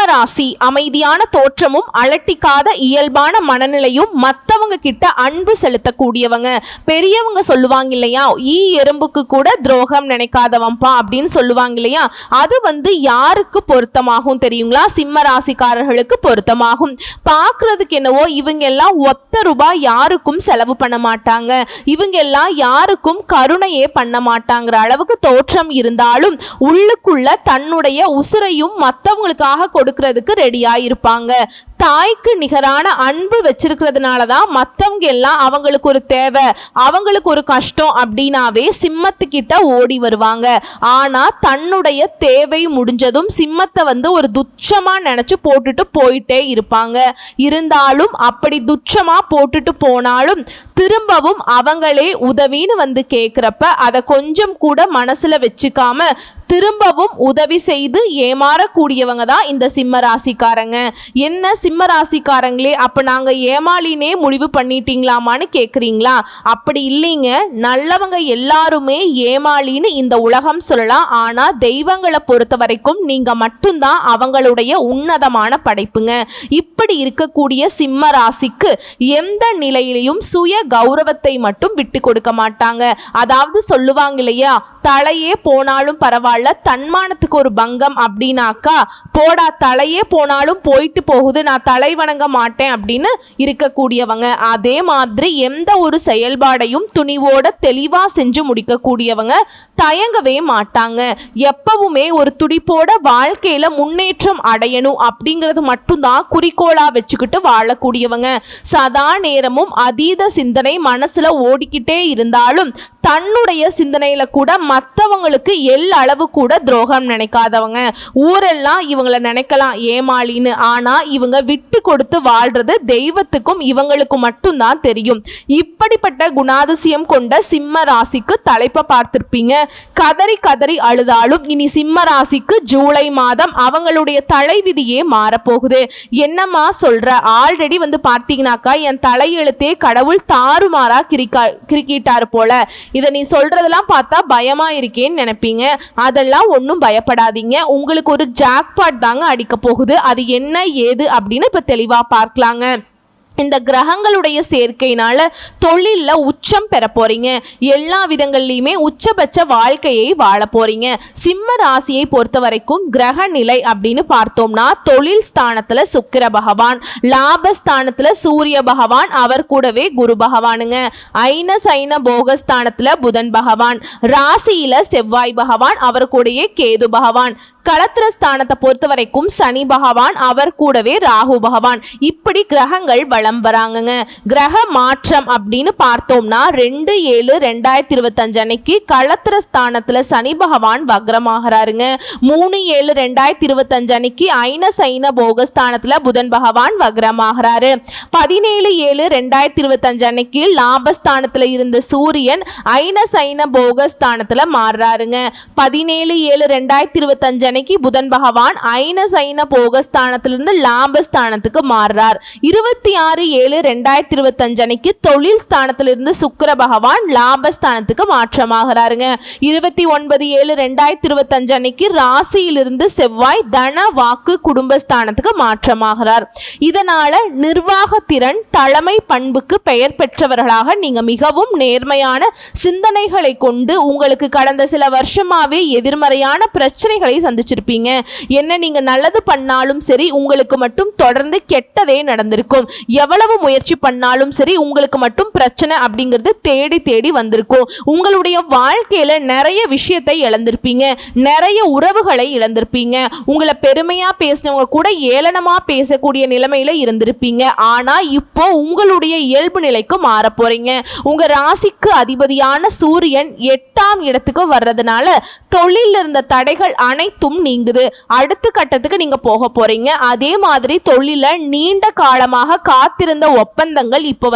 சிம்ம ராசி அமைதியான தோற்றமும் அலட்டிக்காத இயல்பான மனநிலையும் மற்றவங்க கிட்ட அன்பு செலுத்தக்கூடியவங்க. பெரியவங்க சொல்லுவாங்க இல்லையா, ஈ எறும்புக்கு கூட துரோகம் நினைக்காதவன்பா அப்படின்னு சொல்லுவாங்க இல்லையா, அது யாருக்கு பொருத்தமாகும் தெரியுங்களா? சிம்ம ராசிக்காரர்களுக்கு பொருத்தமாகும். பார்க்கறதுக்கு என்னவோ இவங்க எல்லாம் ஒத்த ரூபாய் யாருக்கும் செலவு பண்ண மாட்டாங்க, இவங்க எல்லாம் யாருக்கும் கருணையே பண்ண மாட்டாங்கிற அளவுக்கு தோற்றம் இருந்தாலும் உள்ளுக்குள்ள தன்னுடைய உசுரையும் மற்றவங்களுக்காக கொடுக்கிறதுக்கு ரெடியா இருப்பாங்க. தாய்க்கு நிகரான அன்பு வச்சிருக்கிறதுனால தான் மற்றவங்க எல்லாம் அவங்களுக்கு ஒரு தேவை, அவங்களுக்கு ஒரு கஷ்டம் அப்படின்னாவே சிம்மத்துக்கிட்ட ஓடி வருவாங்க. ஆனால் தன்னுடைய தேவை முடிஞ்சதும் சிம்மத்தை ஒரு துச்சமாக நினச்சி போட்டுட்டு போயிட்டே இருப்பாங்க. இருந்தாலும் அப்படி துச்சமாக போட்டுட்டு போனாலும் திரும்பவும் அவங்களே உதவின்னு கேட்குறப்ப அதை கொஞ்சம் கூட மனசில் வச்சுக்காம திரும்பவும் உதவி செய்து ஏமாறக்கூடியவங்க தான் இந்த சிம்ம ராசிக்காரங்க. என்ன சிம்ம ராசிக்காரங்களே, அப்போ நாங்கள் ஏமாளினே முடிவு பண்ணிட்டீங்களாமான்னு கேட்குறீங்களா? அப்படி இல்லைங்க, நல்லவங்க எல்லாருமே ஏமாளின்னு இந்த உலகம் சொல்லலாம். ஆனால் தெய்வங்களை பொறுத்த வரைக்கும் நீங்கள் மட்டும்தான் அவங்களுடைய உன்னதமான படைப்புங்க. இப்படி இருக்கக்கூடிய சிம்ம ராசிக்கு எந்த நிலையிலையும் சுய கௌரவத்தை மட்டும் விட்டு கொடுக்க மாட்டாங்க. அதாவது சொல்லுவாங்க இல்லையா, தலையே போனாலும் பரவாயில்ல, தன்மானத்துக்கு ஒரு பங்கம் அப்படின்னாக்கா போடா தலையே போனாலும் போயிட்டு போகுது, நான் தலை வணங்க மாட்டேன் அப்படின்னு இருக்கக்கூடியவங்க. அதே மாதிரி எந்த ஒரு செயல்பாடையும் துணிவோட தெளிவா செஞ்சு முடிக்கக்கூடியவங்க, தயங்கவே மாட்டாங்க. எப்பவுமே ஒரு துடிப்போட வாழ்க்கையில முன்னேற்றம் அடையணும் அப்படிங்கிறது மட்டும்தான் குறிக்கோளா வச்சுக்கிட்டு வாழக்கூடியவங்க. சதா நேரமும் அதீத சிந்தனை மனசுல ஓடிக்கிட்டே இருந்தாலும் தன்னுடைய சிந்தனையில கூட மற்றவங்களுக்கு அளவு கூட துரோகம் நினைக்காதவங்க. ஊரெல்லாம் இவங்களை நினைக்கலாம் ஏமாளின்னு, ஆனா இவங்க விட்டு கொடுத்து வாழ்றது தெய்வத்துக்கும் இவங்களுக்கும் மட்டும்தான் தெரியும். இப்படிப்பட்ட குணாதிசயம் கொண்ட சிம்ம ராசிக்கு தலைப்பை பார்த்திருப்பீங்க. கதறி கதறி அழுதாலும் இனி சிம்ம ராசிக்கு ஜூலை மாதம் அவங்களுடைய தலைவிதியே மாறப்போகுது. என்னம்மா சொல்ற, ஆல்ரெடி பார்த்தீங்கன்னாக்கா என் தலையெழுத்தே கடவுள் தாறுமாறா கிரிக்கிட்டாரு போல, இதை நீ சொல்றதெல்லாம் பார்த்தா பயமா இருக்கேன்னு நினைப்பீங்க. அதெல்லாம் ஒன்றும் பயப்படாதீங்க, உங்களுக்கு ஒரு ஜாக்பாட் தாங்க அடிக்க போகுது. அது என்ன ஏது அப்படின்னு இப்போ தெளிவாக பார்க்கலாங்க. இந்த கிரகங்களுடைய சேர்க்கையினால தொழிலில் உச்சம் பெற போறீங்க. எல்லா விதங்கள்லையுமே உச்சபட்ச வாழ்க்கையை வாழ போறீங்க. சிம்ம ராசியை பொறுத்த வரைக்கும் கிரக நிலை அப்படின்னு பார்த்தோம்னா தொழில் ஸ்தானத்துல சுக்கிர பகவான், லாபஸ்தானத்துல சூரிய பகவான், அவர் கூடவே குரு பகவானுங்க. ஐன சைன போகஸ்தானத்துல புதன் பகவான், ராசியில செவ்வாய் பகவான், அவர் கூடயே கேது பகவான், களத்திரஸ்தானத்தை பொறுத்த வரைக்கும் சனி பகவான், அவர் கூடவே ராகு பகவான். இப்படி கிரகங்கள் வளம் வராங்க. கிரக மாற்றம் அப்படின்னு பார்த்தோம்னா 2/7/2025 அன்னைக்கு களத்திரஸ்தானத்துல சனி பகவான் வக்ரமாகறாருங்க. 3/7/2025 அன்னைக்கு ஐன சைன போகஸ்தானத்துல புதன் பகவான் வக்ரமாகறாரு. 17/7/2025 அன்னைக்கு லாபஸ்தானத்துல இருந்த சூரியன் ஐன சைன போகஸ்தானத்துல மாறுறாருங்க. 17/7/2025 அன்னைக்கு புதன் பகவான் ஐன சைன போகஸ்தானத்திலிருந்து லாபஸ்தானத்துக்கு மாறுறார். 26/7/2025 அன்னைக்கு தொழில் ஸ்தானத்திலிருந்து சுக்கிர பகவான் லாபஸ்தானத்துக்கு மாற்றமாகிறாருங்க. 29/7/2025 அன்னைக்கு ராசியிலிருந்து செவ்வாய் தன வாக்கு குடும்பஸ்தானத்துக்கு மாற்றமாகிறார். இதனால நிர்வாகத்திறன் தலைமை பண்புக்கு பெயர் பெற்றவர்களாக நீங்க மிகவும் நேர்மையான சிந்தனைகளை கொண்டு உங்களுக்கு கடந்த சில வருஷமாவே எதிர்மறையான பிரச்சனைகளை சந்திச்சிருப்பீங்க. என்ன நீங்க நல்லது பண்ணாலும் சரி உங்களுக்கு மட்டும் தொடர்ந்து கெட்டதே நடந்திருக்கும். எவ்வளவு முயற்சி பண்ணாலும் சரி உங்களுக்கு மட்டும் பிரச்சனை அப்படிங்கிறது தேடி தேடி வந்திருக்கும். உங்களுடைய வாழ்க்கையில நிறைய விஷயத்தை இழந்திருப்பீங்க, நிறைய உறவுகளை இழந்திருப்பீங்க. உங்களை பெருமையா பேசினவங்க கூட ஏளனமா பேசக்கூடிய நிலைமையில இருந்திருப்பீங்க. ஆனா இப்போ உங்களுடைய இயல்பு நிலைக்கு மாற போறீங்க. உங்க ராசிக்கு அதிபதியான சூரியன் 8ஆம் இடத்துக்கு வர்றதுனால தொழில் இருந்த தடைகள் அனைத்தும் நீங்குது. அடுத்த கட்டத்துக்கு நீங்க போக போறீங்க. அதே மாதிரி தொழில நீண்ட காலமாக காத்திருந்த ஒப்பந்தங்கள் இப்போ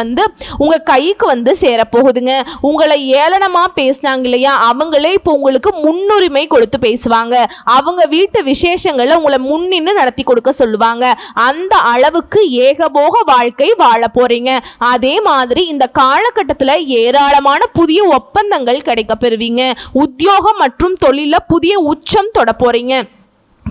உங்க கைக்கு சேரப்போகுதுங்க. உங்களை ஏளனமா பேசினாங்க இல்லையா, அவங்களே இப்போ உங்களுக்கு முன்னுரிமை கொடுத்து பேசுவாங்க. அவங்க வீட்டு விசேஷங்களை உங்களை முன்னின்று நடத்தி கொடுக்க சொல்லுவாங்க. அந்த அளவுக்கு ஏகபோக வாழ்க்கை வாழ போறீங்க. அதே மாதிரி இந்த காலகட்டத்தில் ஏராளமான புதிய ஒப்பந்தங்கள் கிடைக்க பெறுவீங்க. உத்தியோகம் மற்றும் தொழில புதிய உச்சம் தொட போறீங்க.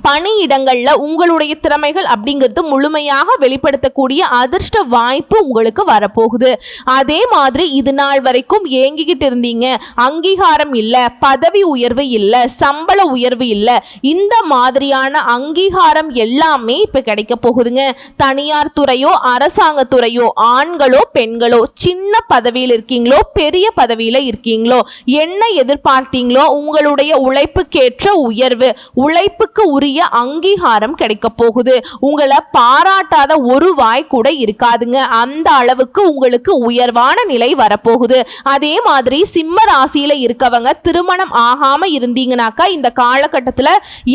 பணியிடங்கள்ல உங்களுடைய திறமைகள் அப்படிங்கிறது முழுமையாக வெளிப்படுத்தக்கூடிய அதிர்ஷ்ட வாய்ப்பு உங்களுக்கு வரப்போகுது. அதே மாதிரி இது நாள் வரைக்கும் ஏங்கிக்கிட்டு இருந்தீங்க, அங்கீகாரம் இல்ல, பதவி உயர்வு இல்ல, சம்பள உயர்வு இல்ல, இந்த மாதிரியான அங்கீகாரம் எல்லாமே இப்ப கிடைக்க போகுதுங்க. தனியார் துறையோ அரசாங்க துறையோ, ஆண்களோ பெண்களோ, சின்ன பதவியில் இருக்கீங்களோ பெரிய பதவியில இருக்கீங்களோ, என்ன எதிர்பார்த்தீங்களோ உங்களுடைய உழைப்புக்கேற்ற உயர்வு, உழைப்புக்கு உரிய அங்கீகாரம் கிடைக்க போகுது. உங்களை பாராட்டாத ஒரு வாய் கூட இருக்காதுங்க. அந்த அளவுக்கு உங்களுக்கு உயர்வான நிலை வரப்போகுது. அதே மாதிரி சிம்ம ராசியில இருக்கவங்க திருமணம் ஆகாம இருந்தீங்கன்னாக்கா இந்த காலகட்டத்தில்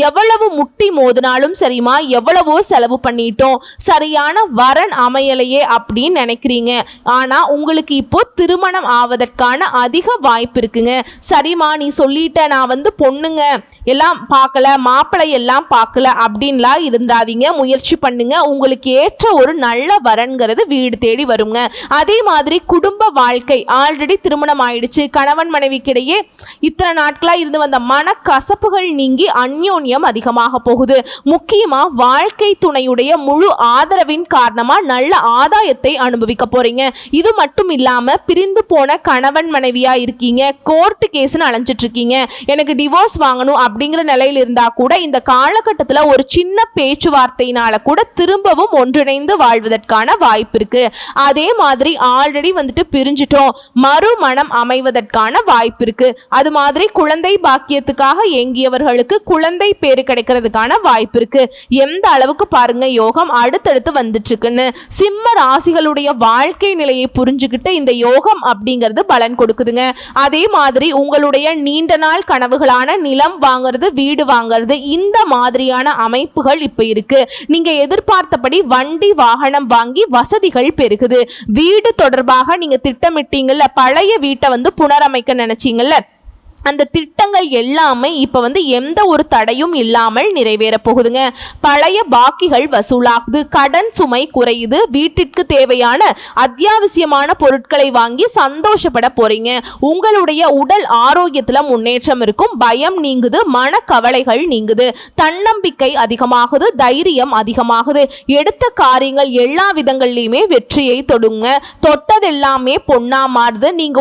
எவ்வளவு முட்டி மோதினாலும் சரிமா, எவ்வளவோ செலவு பண்ணிட்டோம், சரியான வரன் அமையலையே அப்படின்னு நினைக்கிறீங்க. ஆனா உங்களுக்கு இப்போ திருமணம் ஆவதற்கான அதிக வாய்ப்பு இருக்குங்க. சரிமா நீ சொல்லிட்ட, நான் பொண்ணுங்க எல்லாம் பார்க்கல, மாப்பிள்ளை எல்லாம் பார்க்கல அப்படின்லாம் இருந்தாதீங்க. முயற்சி பண்ணுங்க, உங்களுக்கு ஏற்ற ஒரு நல்ல வரன்கிறது வீடு தேடி வருங்க. அதே மாதிரி குடும்ப வாழ்க்கை, ஆல்ரெடி திருமணம் ஆயிடுச்சு, கணவன் மனைவிக்கிடையே இத்தனை நாட்களா இருந்து வந்த மனக்கசப்புகள் நீங்கி அந்யோன்யம் அதிகமாக போகுது. முக்கியமா வாழ்க்கை துணையுடைய முழு ஆதரவின் காரணமா நல்ல ஆதாயத்தை அனுபவிக்க போறீங்க. இது மட்டும் இல்லாம பிரிந்து போன கணவன் மனைவியா இருக்கீங்க, கோர்ட்டு கேஸ்னு அலைஞ்சிட்டு இருக்கீங்க, எனக்கு டிவோர்ஸ் வாங்கணும் அப்படிங்கிற நிலையில் இருந்தா கூட இந்த காலகட்டத்தில் ஒரு சின்ன பேச்சுவார்த்தையினால கூட திரும்பவும் ஒன்றிணைந்து வாழ்வதற்கான வாய்ப்பு இருக்கு. அதே மாதிரி ஆல்ரெடி பிரிஞ்சிட்டோம், மறுமணம் அமைவதற்கான வாய்ப்பு இருக்கு. அது மாதிரி குழந்தை பாக்கியத்துக்காக ஏங்கியவர்களுக்கு குழந்தை பேரு கிடைக்கிறதுக்கான வாய்ப்பு இருக்கு. எந்த அளவுக்கு பாருங்க யோகம் அடுத்தடுத்து வந்துட்டு இருக்குன்னு. சிம்ம ராசிகளுடைய வாழ்க்கை நிலையை புரிஞ்சுக்கிட்டு இந்த யோகம் அப்படிங்கிறது பலன் கொடுக்குதுங்க. அதே மாதிரி உங்களுடைய நீண்ட நாள் கனவுகளான நிலம் வாங்குறது, வீடு வாங்குறது, இந்த மாதிரியான அமைப்புகள் இப்ப இருக்கு. நீங்க எதிர்பார்த்தபடி வண்டி வாகனம் வாங்கி வசதிகள் பெருகுது. வீடு தொடர்பாக நீங்க திட்டமிட்டீங்கல்ல, பழைய வீட்டை புனரமைக்க நினைச்சீங்கல்ல, அந்த திட்டங்கள் எல்லாமே இப்ப எந்த ஒரு தடையும் இல்லாமல் நிறைவேற போகுதுங்க. பழைய பாக்கிகள் வசூலாகுது, கடன் சுமை குறையுது, வீட்டிற்கு தேவையான அத்தியாவசியமான பொருட்களை வாங்கி சந்தோஷப்பட போறீங்க. உங்களுடைய உடல் ஆரோக்கியத்துல முன்னேற்றம் இருக்கும், பயம் நீங்குது, மனக்கவலைகள் நீங்குது, தன்னம்பிக்கை அதிகமாகுது, தைரியம் அதிகமாகுது. எடுத்த காரியங்கள் எல்லா விதங்கள்லயுமே வெற்றியை தொடுங்க. தொட்டதெல்லாமே பொன்னா மாறுது. நீங்க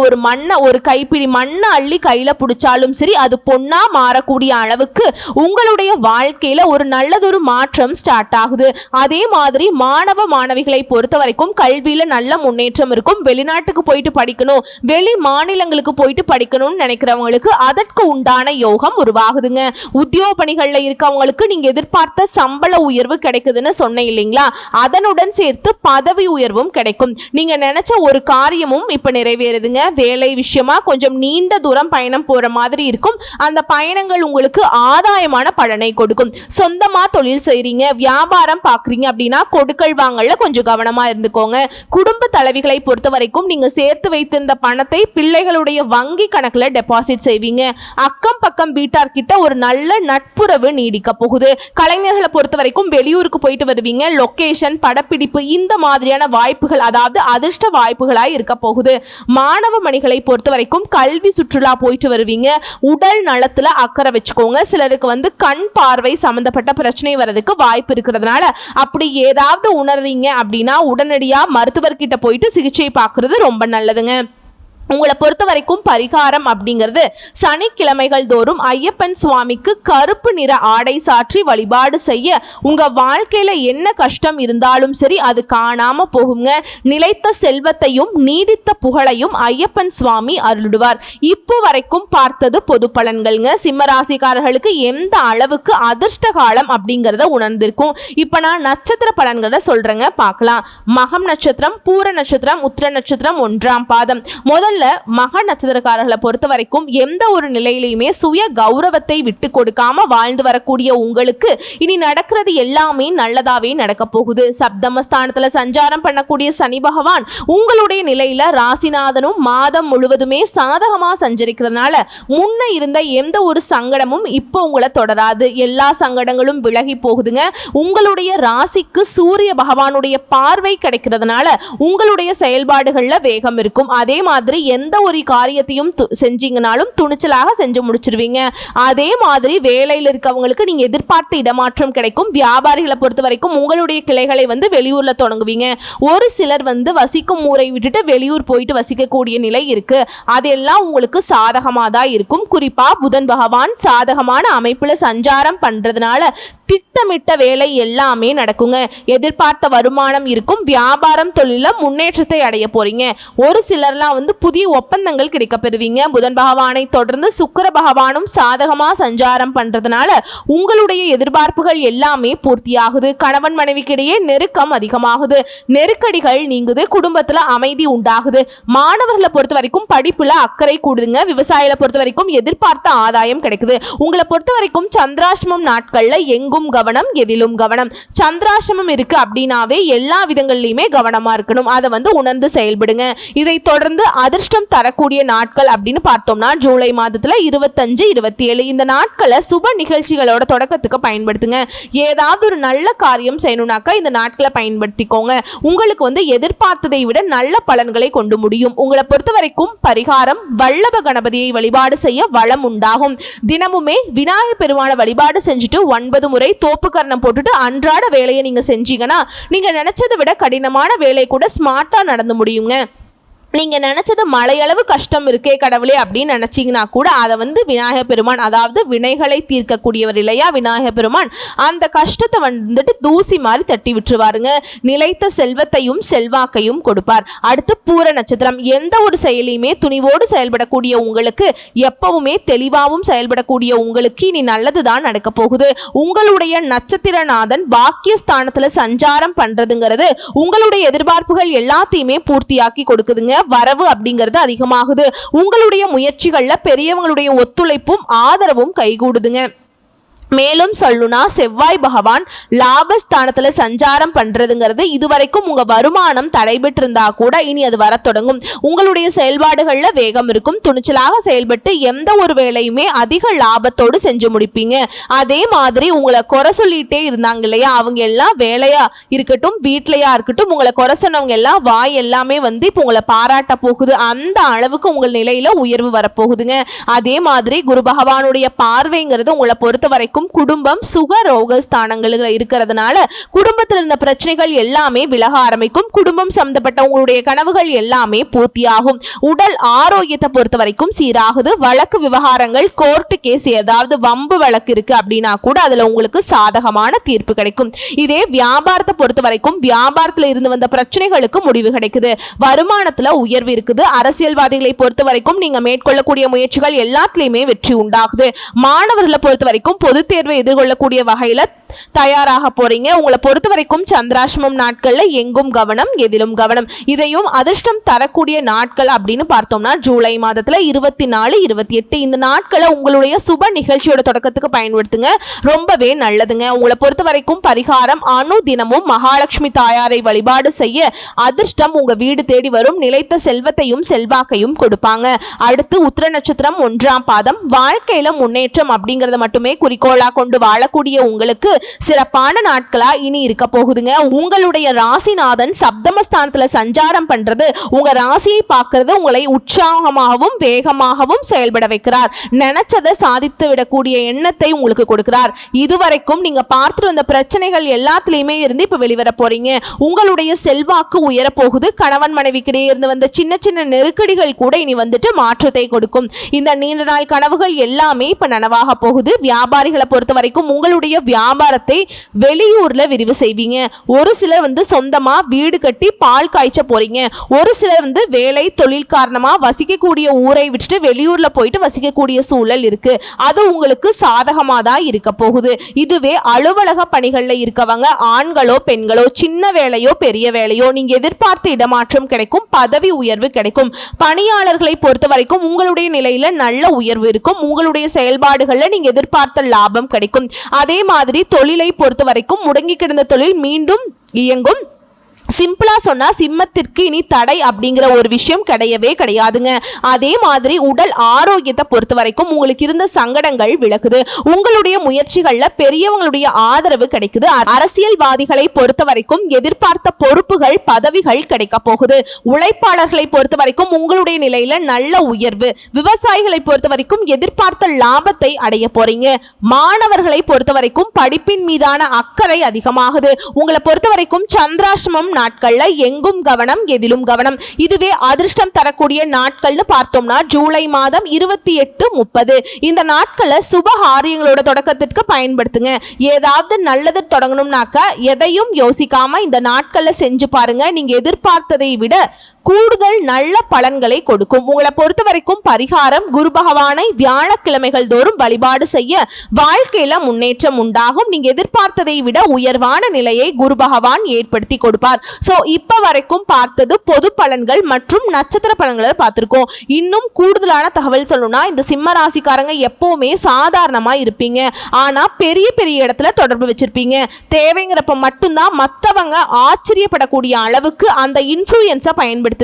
ஒரு கைப்பிடி மண்ணை அள்ளி கையில பிடிச்சாலும் சரி, அது பொன்னா மாறக்கூடிய அளவுக்கு உங்களுடைய வாழ்க்கையில ஒரு நல்லதொரு மாற்றம் ஸ்டார்ட் ஆகுது. அதே மாதிரி மாணவ மாணவிகளை பொறுத்த வரைக்கும் கல்வியில நல்ல முன்னேற்றம் இருக்கும். வெளிநாட்டுக்கு போயிட்டு படிக்கணும், வெளி மாநிலங்களுக்கு போயிட்டு படிக்கணும்னு நினைக்கிறவங்களுக்கு அதற்கு உண்டான யோகம் உருவாகுதுங்க. உத்தியோக பணிகள்ல இருக்கவங்களுக்கு நீங்க எதிர்பார்த்த சம்பள உயர்வு கிடைக்குதுன்னு சொன்னேன் இல்லைங்களா, அதனுடன் சேர்த்து பதவி உயர்வும் கிடைக்கும். நீங்க நினைச்ச ஒரு காரியமும் இப்ப நிறைவேறுதுங்க. வேலை விஷயமா கொஞ்சம் நீண்ட தூரம் பயணம் போற மாதிரி இருக்கும். அந்த பயணங்கள் உங்களுக்கு ஆதாயமான பலனை கொடுக்கும். சொந்தமா தொழில் செய்றீங்க, வியாபாரம் பாக்குறீங்க அப்படின்னா கொடுக்கல் வாங்கல கொஞ்சம் கவனமா இருந்துக்கோங்க. குடும்ப தலைவிகளை பொறுத்த வரைக்கும் நீங்க சேர்த்து வைத்திருந்த பணத்தை பிள்ளைகளுடைய வங்கி கணக்குல டெபாசிட் செய்வீங்க. அக்கம் பக்கம் வீட்டார்கிட்ட ஒரு நல்ல நட்புறவு நீடிக்க போகுது. கலைஞர்களை பொறுத்த வரைக்கும் வெளியூருக்கு போயிட்டு வருவீங்க. லொகேஷன், படப்பிடிப்பு, இந்த மாதிரியான வாய்ப்புகள், அதாவது அதிர்ஷ்ட வாய்ப்புகளாய் இருக்க போகுது. மாணவ மணிகளை பொறுத்த வரைக்கும் கல்வி சுற்றுலா போயிட்டு வருவீங்க. உடல் நலத்துல அக்கறை வச்சுக்கோங்க. சிலருக்கு கண் பார்வை சம்பந்தப்பட்ட பிரச்சனை வரதுக்கு வாய்ப்பு இருக்கிறதுனால அப்படி ஏதாவது உணர்றீங்க அப்படின்னா உடனடியா மருத்துவர்கிட்ட போயிட்டு சிகிச்சை பார்க்கறது ரொம்ப நல்லதுங்க. உங்களை பொறுத்த வரைக்கும் பரிகாரம் அப்படிங்கிறது சனிக்கிழமைகள் தோறும் ஐயப்பன் சுவாமிக்கு கருப்பு நிற ஆடை சாற்றி வழிபாடு செய்ய உங்க வாழ்க்கையில என்ன கஷ்டம் இருந்தாலும் சரி அது காணாம போகுங்க. நிலைத்த செல்வத்தையும் நீடித்த புகழையும் ஐயப்பன் சுவாமி அருளிடுவார். இப்போ வரைக்கும் பார்த்தது பொது பலன்கள்ங்க. சிம்மராசிக்காரர்களுக்கு எந்த அளவுக்கு அதிர்ஷ்ட காலம் அப்படிங்கிறத உணர்ந்திருக்கும். இப்ப நான் நட்சத்திர பலன்களை சொல்றேங்க, பார்க்கலாம். மகம் நட்சத்திரம், பூர நட்சத்திரம், உத்திர நட்சத்திரம் 1ஆம் பாதம். முதல்ல மக நட்சத்திரக்காரர்களை பொறுத்த வரைக்கும் எந்த ஒரு நிலையிலையுமே சுய கௌரவத்தை விட்டு கொடுக்காம வாழ்ந்து வரக்கூடிய உங்களுக்கு இனி நடக்கிறது எல்லாமே நல்லதாவே நடக்க போகுது. சப்தமஸ்தானத்துல சஞ்சாரம் பண்ணக்கூடிய சனி பகவான் உங்களுடைய நிலையில ராசிநாதனும் மாதம் முழுவதுமே சாதகமா சஞ்சரிக்கிறதுனால முன்ன இருந்த எந்த ஒரு சங்கடமும் இப்போ உங்களை தொடராது. எல்லா சங்கடங்களும் விலகி போகுதுங்க. உங்களுடைய ராசிக்கு சூரிய பகவானுடைய பார்வை கிடைக்கிறதுனால உங்களுடைய செயல்பாடுகள்ல வேகம் இருக்கும். அதே மாதிரி எந்த ஒரு காரியத்தையும் செஞ்சீங்கனாலும் துணிச்சலாக செஞ்சு முடிச்சிருவீங்க. அதே மாதிரி வேலையில் இருக்கவங்களுக்கு நீங்க எதிர்பார்த்த இடமாற்றம் கிடைக்கும். வியாபாரிகளை பொறுத்த வரைக்கும் உங்களுடைய கிளைகளை வெளியூர்ல தொடங்குவீங்க. ஒரு சிலர் வசிக்கும் ஊரை விட்டுட்டு வெளியூர் போயிட்டு வசிக்கக்கூடிய நிலை இருக்கு. அதெல்லாம் உங்களுக்கு சாதகமாக தான் இருக்கும். குறிப்பா புதன் பகவான் சாதகமான அமைப்புல சஞ்சாரம் பண்றதுனால திட்டமிட்ட வேலை எல்லாமே நடக்குங்க. எதிர்பார்த்த வருமானம் இருக்கும். வியாபாரம் தொழில முன்னேற்றத்தை அடைய போறீங்க. ஒரு சிலர்லாம் புதிய ஒப்பந்தங்கள் கிடைக்க பெறுவீங்க. புதன் பகவானை தொடர்ந்து சுக்கிர பகவானும் சாதகமா சஞ்சாரம் பண்றதுனால உங்களுடைய எதிர்பார்ப்புகள் எல்லாமே பூர்த்தியாகுது. கணவன் மனைவிக்கிடையே நெருக்கம் அதிகமாகுது. நெருக்கடிகள் நீங்குது. குடும்பத்துல அமைதி உண்டாகுது. மாணவர்களை பொறுத்த வரைக்கும் படிப்புல அக்கறை கூடுதுங்க. விவசாயிகளை பொறுத்த வரைக்கும் எதிர்பார்த்த ஆதாயம் கிடைக்குது. உங்களை பொறுத்த வரைக்கும் சந்திராஷ்டமம் நாட்கள்ல எங்கும் கவனம், எதிலும் கவனம். சந்திராஷ்டமம் இருக்கு அப்படின்னாவே எல்லா விதங்கள்லயுமே கவனமா இருக்கணும். அதை உணர்ந்து செயல்படுங்க. இதை தொடர்ந்து அதிர்ஷ்டம் தரக்கூடிய நாட்கள் அப்படின்னு பார்த்தோம்னா ஜூலை மாதத்துல 25, 27 இந்த நாட்களை சுப நிகழ்ச்சிகளோட தொடக்கத்துக்கு பயன்படுத்துங்க. ஏதாவது ஒரு நல்ல காரியம் செய்யணும்னாக்கா இந்த நாட்களை பயன்படுத்திக்கோங்க. உங்களுக்கு எதிர்பார்த்ததை விட நல்ல பலன்களை கொண்டு முடியும். உங்களை பொறுத்த வரைக்கும் பரிகாரம் வல்லப கணபதியை வழிபாடு செய்ய வளம் உண்டாகும். தினமுமே விநாயகர் பெருமான வழிபாடு செஞ்சுட்டு 9 முறை தோப்பு கரணம் போட்டுட்டு அன்றாட வேலையை நீங்க செஞ்சீங்கன்னா நீங்க நினைச்சதை விட கடினமான வேலை கூட ஸ்மார்ட்டா நடந்து முடியுங்க. நீங்கள் நினச்சது மலையளவு கஷ்டம் இருக்கே கடவுளே அப்படின்னு நினச்சிங்கன்னா கூட அதை விநாயகர் பெருமான், அதாவது வினைகளை தீர்க்கக்கூடியவர் இல்லையா விநாயகர் பெருமான், அந்த கஷ்டத்தை தூசி மாதிரி தட்டி விட்டுருவாருங்க. நிலைத்த செல்வத்தையும் செல்வாக்கையும் கொடுப்பார். அடுத்து பூர நட்சத்திரம். எந்த ஒரு செயலையுமே துணிவோடு செயல்படக்கூடிய உங்களுக்கு, எப்பவுமே தெளிவாகவும் செயல்படக்கூடிய உங்களுக்கு இனி நல்லது தான் நடக்க போகுது. உங்களுடைய நட்சத்திரநாதன் பாக்கியஸ்தானத்தில் சஞ்சாரம் பண்ணுறதுங்கிறது உங்களுடைய எதிர்பார்ப்புகள் எல்லாத்தையுமே பூர்த்தியாக்கி கொடுக்குதுங்க. வரவு அப்படிங்கிறது அதிகமாகுது. உங்களுடைய முயற்சிகள்ல பெரியவங்களுடைய ஒத்துழைப்பும் ஆதரவும் கைகூடுதுங்க. மேலும் சொல்லணும்னா செவ்வாய் பகவான் லாபஸ்தானத்துல சஞ்சாரம் பண்றதுங்கிறது இதுவரைக்கும் உங்க வருமானம் தடைபெற்று இருந்தா கூட இனி அது வர தொடங்கும். உங்களுடைய செயல்பாடுகள்ல வேகம் இருக்கும். துணிச்சலாக செயல்பட்டு எந்த ஒரு வேலையுமே அதிக லாபத்தோடு செஞ்சு முடிப்பீங்க. அதே மாதிரி உங்களை குறை சொல்லிட்டே இருந்தாங்க இல்லையா, அவங்க எல்லாம் வேலையா இருக்கட்டும் வீட்லையா இருக்கட்டும் உங்களை குறை சொன்னவங்க எல்லாம் வாய் எல்லாமே இப்போ உங்களை பாராட்ட போகுது. அந்த அளவுக்கு உங்கள் நிலையில உயர்வு வரப்போகுதுங்க. அதே மாதிரி குரு பகவானுடைய பார்வைங்கிறது உங்களை பொறுத்த வரைக்கும் குடும்பம் சுக ரோக ஸ்தானங்களில் இருக்கிறதுனால குடும்பத்தில் இருந்த பிரச்சனைகள் எல்லாமே விலக ஆரம்பிக்கும். குடும்பம் சம்பந்தப்பட்ட உங்களுடைய கனவுகள் எல்லாமே பூர்த்தியாகும். உடல் ஆரோக்கியத்தை பொறுத்த வரைக்கும் சீராகுது. வழக்கு விவகாரங்கள் கோர்ட்டு கேஸ் ஏதாவது வம்பு வழக்கு இருக்கு அப்படின்னா கூட அதுல உங்களுக்கு சாதகமான தீர்ப்பு கிடைக்கும். இதே வியாபாரத்தை பொறுத்த வரைக்கும் வியாபாரத்துல இருந்து வந்த பிரச்சனைகளுக்கு முடிவு கிடைக்குது. வருமானத்துல உயர்வு இருக்குது. அரசியல்வாதிகளை பொறுத்த வரைக்கும் நீங்க மேற்கொள்ளக்கூடிய முயற்சிகள் எல்லாத்துலயுமே வெற்றி உண்டாகுது. மாணவர்களை பொறுத்த வரைக்கும் பொது தேர்வை எதிர்கொள்ளக்கூடிய வகையில தயாராக போறீங்க. உங்களை பொறுத்த வரைக்கும் சந்திராஷ்டமம் நாட்கள்ல எங்கும் கவனம், எதிலும் கவனம். இதையும் அதிர்ஷ்டம் தரக்கூடிய நாட்கள் அப்படின்னு பார்த்தோம்னா ஜூலை மாதத்துல 24, 28 இந்த நாட்களை உங்களுடைய சுப நிகழ்ச்சியோட தொடக்கத்துக்கு பயன்படுத்துங்க. ரொம்பவே நல்லதுங்க. உங்களை பொறுத்த வரைக்கும் பரிகாரம் அணு தினமும் மகாலட்சுமி தாயாரை வழிபாடு செய்ய அதிர்ஷ்டம் உங்க வீடு தேடி வரும். நிலைத்த செல்வத்தையும் செல்வாக்கையும் கொடுப்பாங்க. அடுத்து உத்திர நட்சத்திரம் 1ஆம் பாதம். வாழ்க்கையில முன்னேற்றம் அப்படிங்கறத மட்டுமே குறிக்கோளா கொண்டு வாழக்கூடிய உங்களுக்கு சிறப்பான நாட்களா இனி இருக்க போகுதுங்க. உங்களுடைய ராசிநாதன் சப்தமஸ்தானத்துல சஞ்சாரம் பண்றது உங்க ராசியை பார்க்கறது உங்களை உற்சாகமாகவும் வேகமாகவும் செயல்பட வைக்கிறார். நினைச்சதை சாதித்து விடக்கூடிய எண்ணத்தை உங்களுக்கு கொடுக்கிறார். இதுவரைக்கும் நீங்க பார்த்துட்டு வந்த பிரச்சனைகள் எல்லாத்திலையுமே இருந்து இப்ப வெளிவர போறீங்க. உங்களுடைய செல்வாக்கு உயர போகுது. கணவன் மனைவிக்கிடையே இருந்து வந்த சின்ன சின்ன நெருக்கடிகள் கூட இனி மாற்றத்தை கொடுக்கும். இந்த நீண்ட நாள் கனவுகள் எல்லாமே இப்ப நனவாக போகுது. வியாபாரிகளை பொறுத்த வரைக்கும் உங்களுடைய வியாபாரத்தை வெளியூர்ல விரிவு செய்வீங்க. ஒரு சிலர் சொந்தமா வீடு கட்டி பால் காய்ச்ச போறீங்க. ஒரு சிலர் வேலை தொழில் காரணமா வசிக்கக்கூடிய ஊரை விட்டுட்டு வெளியூர்ல போயிட்டு வசிக்கக்கூடிய சூழல் இருக்கு. அது உங்களுக்கு சாதகமா தான் இருக்க போகுது. இதுவே அலுவலக பணிகள்ல இருக்கவங்க ஆண்களோ பெண்களோ சின்ன வேலையோ பெரிய வேலையோ நீங்க எதிர்பார்த்த இடமாற்றம் கிடைக்கும். பதவி உயர்வு கிடைக்கும். பணியாளர்களை பொறுத்த வரைக்கும் உங்களுடைய நிலையில நல்ல உயர்வு இருக்கும். உங்களுடைய செயல்பாடுகள்ல நீங்க எதிர்பார்த்த லாபம் கிடைக்கும். அதே மாதிரி தொழிலை பொறுத்த வரைக்கும் முடங்கி கிடந்த தொழில் மீண்டும் இயங்கும். சிம்பிளா சொன்னா சிம்மத்திற்கு இனி தடை அப்படிங்கிற ஒரு விஷயம் கிடையவே கிடையாதுங்க. அதே மாதிரி உடல் ஆரோக்கியத்தை பொறுத்த வரைக்கும் உங்களுக்கு இருந்த சங்கடங்கள் விலகுது. உங்களுடைய முயற்சிகள்ல பெரியவங்களுடைய ஆதரவு கிடைக்குது. அரசியல்வாதிகளை பொறுத்த வரைக்கும் எதிர்பார்த்த பொறுப்புகள் பதவிகள் கிடைக்க போகுது. உழைப்பாளர்களை பொறுத்த வரைக்கும் உங்களுடைய நிலையில நல்ல உயர்வு. விவசாயிகளை பொறுத்த வரைக்கும் எதிர்பார்த்த லாபத்தை அடைய போறீங்க. மாணவர்களை பொறுத்த வரைக்கும் படிப்பின் மீதான அக்கறை அதிகமாகுது. உங்களை பொறுத்த வரைக்கும் சந்திராஷ்டமம் நாட்கள்ல எங்கும் கவனம் எதிலும் கவனம். இதுவே அதிர்ஷ்டம் தரக்கூடிய நாட்கள்னு பார்த்தோம்னா ஜூலை மாதம் 28, 30 இந்த நாட்களை சுபகாரியங்களோட தொடக்கத்திற்கு பயன்படுத்துங்க. ஏதாவது நல்லது தொடங்கணும்னாக்கா எதையும் யோசிக்காம இந்த நாட்கள்ல செஞ்சு பாருங்க. நீங்க எதிர்பார்த்ததை விட கூடுதல் நல்ல பலன்களை கொடுக்கும். உங்களை பொறுத்த வரைக்கும் பரிகாரம் குரு பகவானை வியாழக்கிழமைகள் தோறும் வழிபாடு செய்ய வாழ்க்கையில முன்னேற்றம் உண்டாகும். நீங்க எதிர்பார்த்ததை விட உயர்வான நிலையை குரு பகவான் ஏற்படுத்தி கொடுப்பார். சோ இப்ப வரைக்கும் பார்த்தது பொது பலன்கள் மற்றும் நட்சத்திர பலன்களை பார்த்திருக்கோம். இன்னும் கூடுதலான தகவல் சொல்லணும்னா இந்த சிம்ம ராசிக்காரங்க எப்பவுமே சாதாரணமா இருப்பீங்க. ஆனா பெரிய பெரிய இடத்துல தொடர்பு வச்சிருப்பீங்க. தேவைங்கிறப்ப மட்டும்தான் மற்றவங்க ஆச்சரியப்படக்கூடிய அளவுக்கு அந்த இன்ஃப்ளூயன்ஸை பயன்படுத்துவீங்க.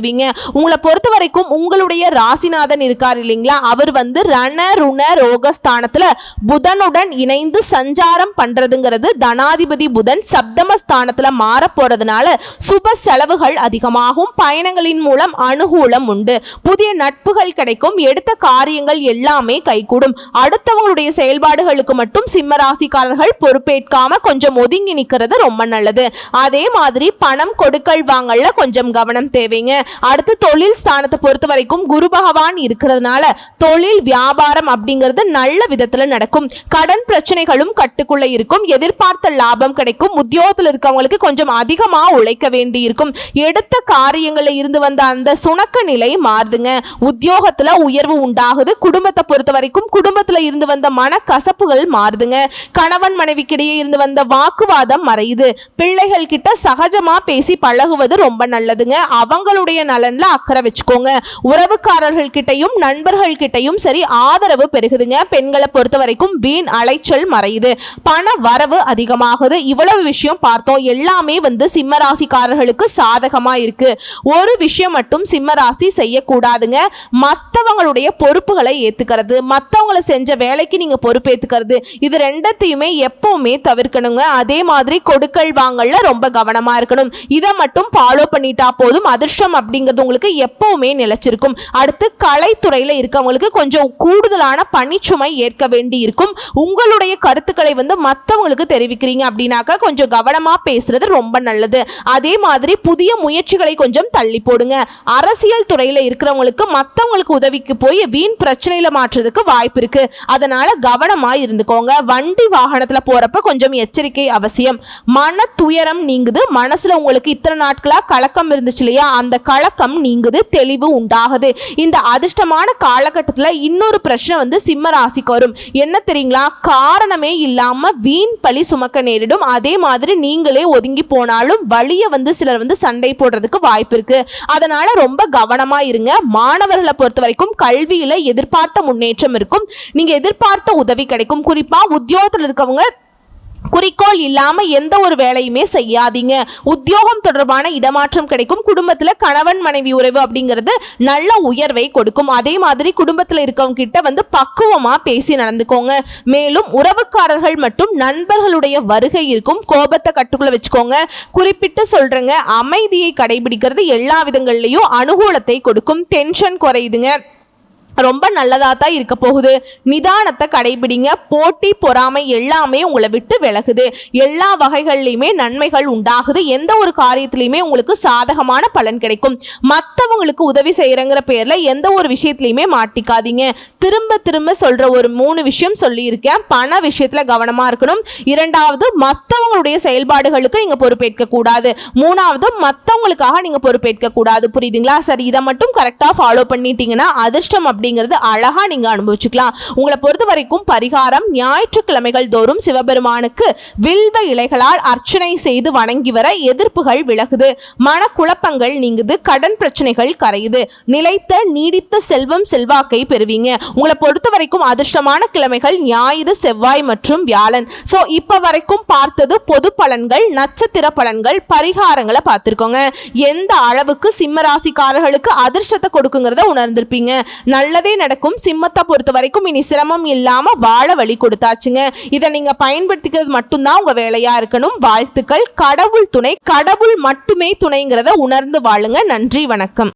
உங்களை பொறுத்த வரைக்கும் உங்களுடைய ராசிநாதன் இருக்கார் இல்லைங்களா, அவர் ரண ருண ரோகஸ்தானத்துல புதனுடன் இணைந்து சஞ்சாரம் பண்றதுங்கிறது தனாதிபதி புதன் சப்தமஸ்தானத்துல மாற போறதுனால சுப செலவுகள் அதிகமாகும். பயணங்களின் மூலம் அனுகூலம் உண்டு. புதிய நட்புகள் கிடைக்கும். எடுத்த காரியங்கள் எல்லாமே கைகூடும். அடுத்தவங்களுடைய செயல்பாடுகளுக்கு மட்டும் சிம்ம ராசிக்காரர்கள் பொறுப்பேற்காம கொஞ்சம் ஒதுங்கி நிக்கிறது ரொம்ப நல்லது. அதே மாதிரி பணம் கொடுக்கல் வாங்கல கொஞ்சம் கவனம் தேவைங்க. அடுத்து தொழில் ஸ்தானத்தை பொறுத்த வரைக்கும் குரு பகவான் இருக்கிறதுனால தொழில் வியாபாரம் அப்படிங்கிறது நல்ல விதத்துல நடக்கும். கடன் பிரச்சனைகளும் கட்டுக்குள்ள இருக்கும். எதிர்பார்த்த லாபம் கிடைக்கும். உத்தியோகத்தில் இருக்கவங்களுக்கு கொஞ்சம் அதிகமா உழைக்க வேண்டி இருக்கும். எடுத்த காரியங்கள்ல இருந்து வந்த அந்த சுணக்க நிலை மாறுதுங்க. உத்தியோகத்துல உயர்வு உண்டாகுது. குடும்பத்தை பொறுத்த வரைக்கும் குடும்பத்துல இருந்து வந்த மன கசப்புகள் மாறுதுங்க. கணவன் மனைவிக்கிடையே இருந்து வந்த வாக்குவாதம் மறையுது. பிள்ளைகள் கிட்ட சகஜமா பேசி பழகுவது ரொம்ப நல்லதுங்க. அவங்களுடைய நலன்ல அக்கறை வச்சுக்கோங்க. உறவுக்காரர்கள் கிட்டையும் நண்பர்கள் கிட்டையும் சரி ஆதரவு பெருகுதுங்க. பெண்களை பொறுத்த வரைக்கும் வீண் அலைச்சல் மறையுது. பண வரவு அதிகமாகுது. இவ்வளவு விஷயம் பார்த்தோம். எல்லாமே சிம்ம ராசிக்காரர்களுக்கு சாதகமா இருக்கு. ஒரு விஷயம் மட்டும் சிம்ம ராசி செய்யக்கூடாதுங்க. மற்றவங்களுடைய பொறுப்புகளை ஏத்துக்கிறது, மற்றவங்களை செஞ்ச வேலைக்கு நீங்க பொறுப்பேத்துக்கிறது, இது ரெண்டத்தையுமே எப்பவுமே தவிர்க்கணுங்க. அதே மாதிரி கொடுக்கல் வாங்கல்ல ரொம்ப கவனமா இருக்கணும். இதை மட்டும் ஃபாலோ பண்ணிட்டா போதும். அதிர்ஷ்டம் அப்படிங்கிறது உங்களுக்கு எப்பவுமே நிலைச்சிருக்கும். அடுத்து கலைத்துறையில இருக்கவங்களுக்கு கொஞ்சம் கூடுதலான பணிச்சுமை ஏற்க வேண்டி இருக்கும். உங்களுடைய கருத்துக்களை மற்றவங்களுக்கு தெரிவிக்கிறீங்க அப்படின்னாக்கா கொஞ்சம் கவனமா பேசுறது ரொம்ப நல்லது. அதே மாதிரி புதிய முயற்சிகளை கொஞ்சம் தள்ளி போடுங்க. அரசியல் துறையில இருக்கிறவங்களுக்கு மற்றவங்களுக்கு உதவிக்கு போய் வீண் பிரச்சனையில மாற்றுறதுக்கு வாய்ப்பு இருக்கு. அதனால கவனமா இருந்துக்கோங்க. வண்டி வாகனத்துல போறப்ப கொஞ்சம் எச்சரிக்கை அவசியம். மன துயரம் நீங்குது. மனசுல உங்களுக்கு இத்தனை நாட்களா கலக்கம் இருந்துச்சு இல்லையா, அந்த கலக்கம் நீங்குது. தெளிவு உண்டாகுது. இந்த அதிர்ஷ்டமான காலகட்டத்துல இன்னொரு பிரச்சனை சிம்ம ராசிக்கு வரும். என்ன தெரியுங்களா, காரணமே இல்லாம வீண் பழி சுமக்க நேரிடும். அதே மாதிரி நீங்களே ஒதுங்கி போனாலும் வழிய சிலர் சண்டை போடுறதுக்கு வாய்ப்பு இருக்கு. அதனால ரொம்ப கவனமா இருங்க. மாணவர்களை பொறுத்த வரைக்கும் கல்வியில எதிர்பார்த்த முன்னேற்றம் இருக்கும். நீங்க எதிர்பார்த்த உதவி கிடைக்கும். குறிப்பா உத்தியோகத்தில் இருக்கவங்க குறிக்கோள் இல்லாம எந்த ஒரு வேலையுமே செய்யாதீங்க. உத்தியோகம் தொடர்பான இடமாற்றம் கிடைக்கும். குடும்பத்துல கணவன் மனைவி உறவு அப்படிங்கிறது நல்ல உயர்வை கொடுக்கும். அதே மாதிரி குடும்பத்துல இருக்கவங்க கிட்ட பக்குவமா பேசி நடந்துக்கோங்க. மேலும் உறவுக்காரர்கள் மற்றும் நண்பர்களுடைய வருகை இருக்கும். கோபத்தை கட்டுக்குள்ள வச்சுக்கோங்க. குறிப்பிட்டு சொல்றேங்க, அமைதியை கடைபிடிக்கிறது எல்லா விதங்கள்லயும் அனுகூலத்தை கொடுக்கும். டென்ஷன் குறையுதுங்க. ரொம்ப நல்லதா தான் இருக்க போகுது. நிதானத்தை கடைபிடிங்க. போட்டி பொறாமை எல்லாமே உங்களை விட்டு விலகுது. எல்லா வகைகள்லையுமே நன்மைகள் உண்டாகுது. எந்த ஒரு காரியத்திலையுமே உங்களுக்கு சாதகமான பலன் கிடைக்கும். மற்றவங்களுக்கு உதவி செய்யறங்கிற பேர்ல எந்த ஒரு விஷயத்திலையுமே மாட்டிக்காதீங்க. திரும்ப திரும்ப சொல்ற ஒரு 3 விஷயம் சொல்லியிருக்கேன். பண விஷயத்துல கவனமா இருக்கணும். 2வது, மற்றவங்களுடைய செயல்பாடுகளுக்கு நீங்க பொறுப்பேற்க கூடாது. 3வது, மற்றவங்களுக்காக நீங்க பொறுப்பேற்க கூடாது. புரியுதுங்களா? சரி, இதை மட்டும் கரெக்டா ஃபாலோ பண்ணிட்டீங்கன்னா அதிர்ஷ்டம் அப்படிங்கிறது அழகா நீங்க அனுபவிச்சுக்கலாம். உங்களை பொறுத்த வரைக்கும் பரிகாரம் ஞாயிற்றுக்கிழமைகள் தோறும் சிவபெருமானுக்கு வில்வ இலைகளால் அர்ச்சனை செய்து வணங்கி வர எதிர்ப்புகள் விலகுது, மனக்குழப்பங்கள் நீங்குது, கடன் பிரச்சனைகள் கரையுது, நிலைத்த நீடித்த செல்வம் செல்வாக்கை பெறுவீங்க. உங்களை பொறுத்த வரைக்கும் அதிர்ஷ்டமான கிழமைகள் ஞாயிறு, செவ்வாய் மற்றும் வியாழன். சோ இப்ப வரைக்கும் பார்த்தது பொது பலன்கள், நட்சத்திர பலன்கள், பரிகாரங்களை பார்த்திருக்கோங்க. எந்த அளவுக்கு சிம்ம ராசிக்காரர்களுக்கு அதிர்ஷ்டத்தை கொடுக்குங்கிறத உணர்ந்திருப்பீங்க. நல்லதே நடக்கும். சிம்மத்தை பொறுத்த வரைக்கும் இனி சிரமம் இல்லாம வாழ வழி கொடுத்தாச்சுங்க. இதை நீங்க பயன்படுத்திக்கிறது மட்டும்தான் உங்க வேலையா இருக்கணும். வாழ்த்துக்கள். கடவுள் துணை, கடவுள் மட்டுமே துணைங்கிறத உணர்ந்து வாழுங்க. நன்றி, வணக்கம்.